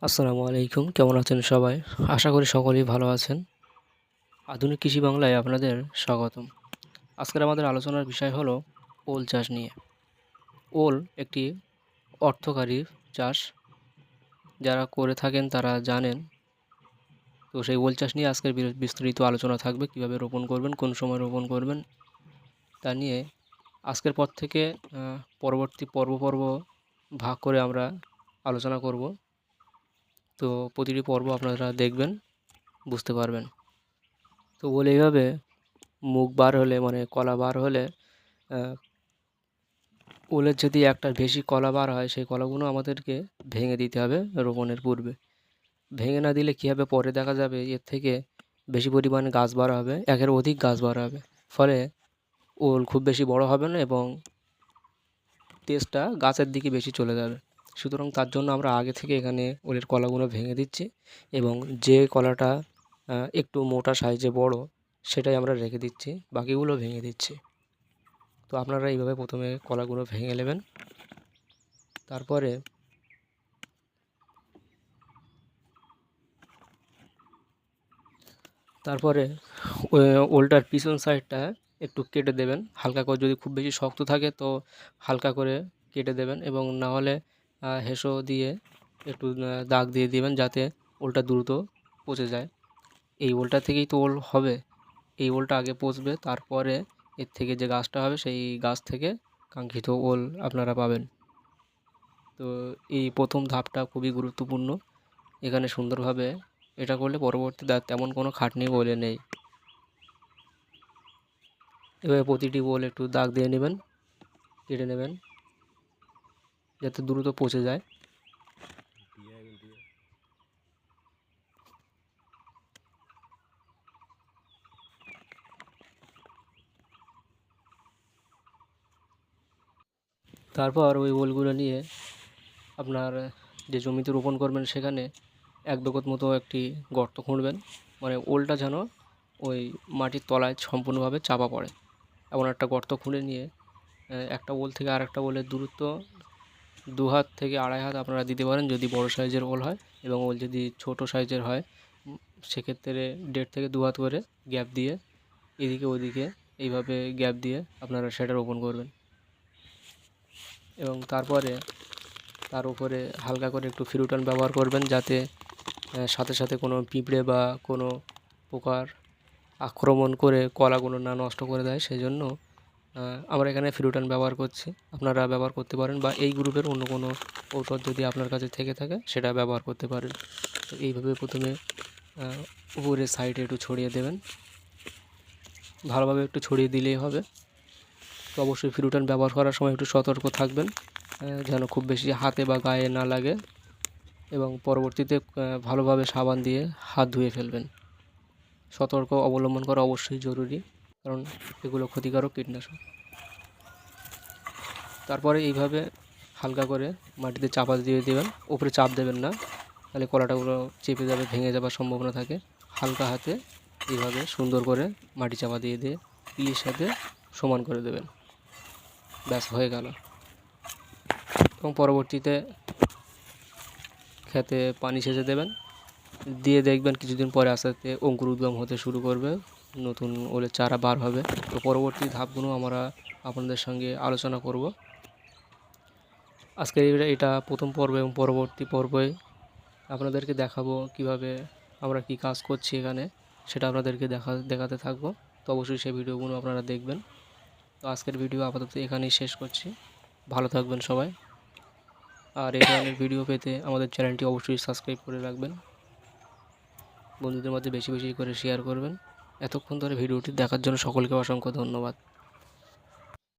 আসসালামু আলাইকুম। কেমন আছেন সবাই? আশা করি সকলেই ভালো আছেন। আধুনিক কৃষি বাংলায় আপনাদের স্বাগতম। আজকের আমাদের আলোচনার বিষয় হলো ওল চাষ নিয়ে। ওল একটি অর্থকারী চাষ। যারা করে থাকেন তারা জানেন। তো সেই ওল চাষ নিয়ে আজকের বিস্তারিত আলোচনা থাকবে। কিভাবে রোপণ করবেন, কোন সময় রোপণ করবেন তা নিয়ে আজকের পর থেকে পরবর্তী পর্ব ভাগ করে আমরা আলোচনা করব। তো প্রতিটি পর্ব আপনারা দেখবেন, বুঝতে পারবেন। তো ওল এইভাবে মুখ বার হলে মানে কলা বার হলে ওলের যদি একটার বেশি কলা বার হয় সেই কলাগুলো আমাদেরকে ভেঙে দিতে হবে রোপণের পূর্বে। ভেঙে না দিলে কী হবে, পরে দেখা যাবে এর থেকে বেশি পরিমাণে গাছ বার হবে, একের অধিক গাছ বার হবে। ফলে ওল খুব বেশি বড় হবে না এবং তেজটা গাছের দিকে বেশি চলে যাবে। সুতরাং তার জন্য আমরা আগে থেকে এখানে ওলের কলাগুলো ভেঙে দিচ্ছি এবং যে কলাটা একটু মোটা সাইজে বড় সেটাই আমরা রেখে দিচ্ছি, বাকিগুলো ভেঙে দিচ্ছি। তো আপনারা এইভাবে প্রথমে কলাগুলো ভেঙে নেবেন। তারপরে ওলটার পিছন সাইডটা একটু কেটে দেবেন হালকা করে। যদি খুব বেশি শক্ত থাকে তো হালকা করে কেটে দেবেন এবং না হলে হেসো দিয়ে একটু দাগ দিয়ে দিবেন যাতে ওলটা দ্রুত পচে যায়। এই ওলটা থেকেই তো ওল হবে। এই ওলটা আগে পচবে, তারপরে এর থেকে যে গাছটা হবে সেই গাছ থেকে কাঙ্ক্ষিত ওল আপনারা পাবেন। তো এই প্রথম ধাপটা খুবই গুরুত্বপূর্ণ। এখানে সুন্দরভাবে এটা করলে পরবর্তীতে আর তেমন কোনো খাটনি বলে নেই। এভাবে প্রতিটি ওল একটু দাগ দিয়ে নেবেন, কেটে নেবেন যাতে দ্রুত পচে যায়। তারপর ওই ওলগুলো নিয়ে আপনার যে জমিতে রোপণ করবেন সেখানে 1 বিঘত মতো একটি গর্ত খুঁড়বেন। মানে ওলটা যেন ওই মাটির তলায় সম্পূর্ণভাবে চাপা পড়ে এমন একটা গর্ত খুঁড়ে নিয়ে একটা ওল থেকে আরেকটা ওলের দূরত্ব 2 হাত থেকে 2.5 হাত আপনারা দিতে পারেন যদি বড় সাইজের ওল হয়, এবং ওল যদি ছোট সাইজের হয় সেক্ষেত্রে 1.5 থেকে 2 হাত করে গ্যাপ দিয়ে এদিকে ওদিকে এইভাবে গ্যাপ দিয়ে আপনারা সেটা রোপণ করবেন। এবং তারপরে তার উপরে হালকা করে একটু ফিরুটান ব্যবহার করবেন যাতে সাথে সাথে কোনো পিঁপড়ে বা কোনো পোকার আক্রমণ করে কলাগুলো না নষ্ট করে দেয়। সেই জন্য আমরা এখানে ফিরুটান ব্যবহার করছি, আপনারা ব্যবহার করতে পারেন বা এই গ্রুপের অন্য কোনো ঔষধ যদি আপনার কাছে থেকে থাকে সেটা ব্যবহার করতে পারেন। তো এইভাবে প্রথমে উপরের সাইডে একটু ছড়িয়ে দেবেন, ভালোভাবে একটু ছড়িয়ে দিলেই হবে। তো অবশ্যই ফিরুটান ব্যবহার করার সময় একটু সতর্ক থাকবেন যেন খুব বেশি হাতে বা গায়ে না লাগে, এবং পরবর্তীতে ভালোভাবে সাবান দিয়ে হাত ধুয়ে ফেলবেন। সতর্ক অবলম্বন করা অবশ্যই জরুরি, কারণ এগুলো ক্ষতিকারক কীটনাশক। তারপরে এইভাবে হালকা করে মাটিতে চাপা দিয়ে দেবেন, উপরে চাপ দেবেন না, তাহলে কলাটাগুলো চেপে যাবে, ভেঙে যাবার সম্ভাবনা থাকে। হালকা হাতে এইভাবে সুন্দর করে মাটি চাপা দিয়ে দিয়ে পিলের সাথে সমান করে দেবেন, ব্যাস হয়ে গেল। এবং পরবর্তীতে খেতে পানি সেচে দেবেন, দিয়ে দেখবেন কিছুদিন পরে আস্তে আস্তে অঙ্কুর উদ্গম হতে শুরু করবে, নতুন ওলের চারা বার হবে। তো পরবর্তী ধাপগুলো আমরা আপনাদের সঙ্গে আলোচনা করব। আজকের এটা প্রথম পর্ব, এবং পরবর্তী পর্বে আপনাদেরকে দেখাবো কিভাবে আমরা কি কাজ করছি এখানে, সেটা আপনাদেরকে দেখাতে থাকবো। তো অবশ্যই সেই ভিডিওগুলো আপনারা দেখবেন। তো আজকের ভিডিও আপাতত এখানেই শেষ করছি। ভালো থাকবেন সবাই, আর এই ধরনের ভিডিও পেতে আমাদের চ্যানেলটি অবশ্যই সাবস্ক্রাইব করে রাখবেন, বন্ধুদের মধ্যে বেশি বেশি করে শেয়ার করবেন। এতক্ষণ ধরে ভিডিওটি দেখার জন্য সকলকে অসংখ্য ধন্যবাদ।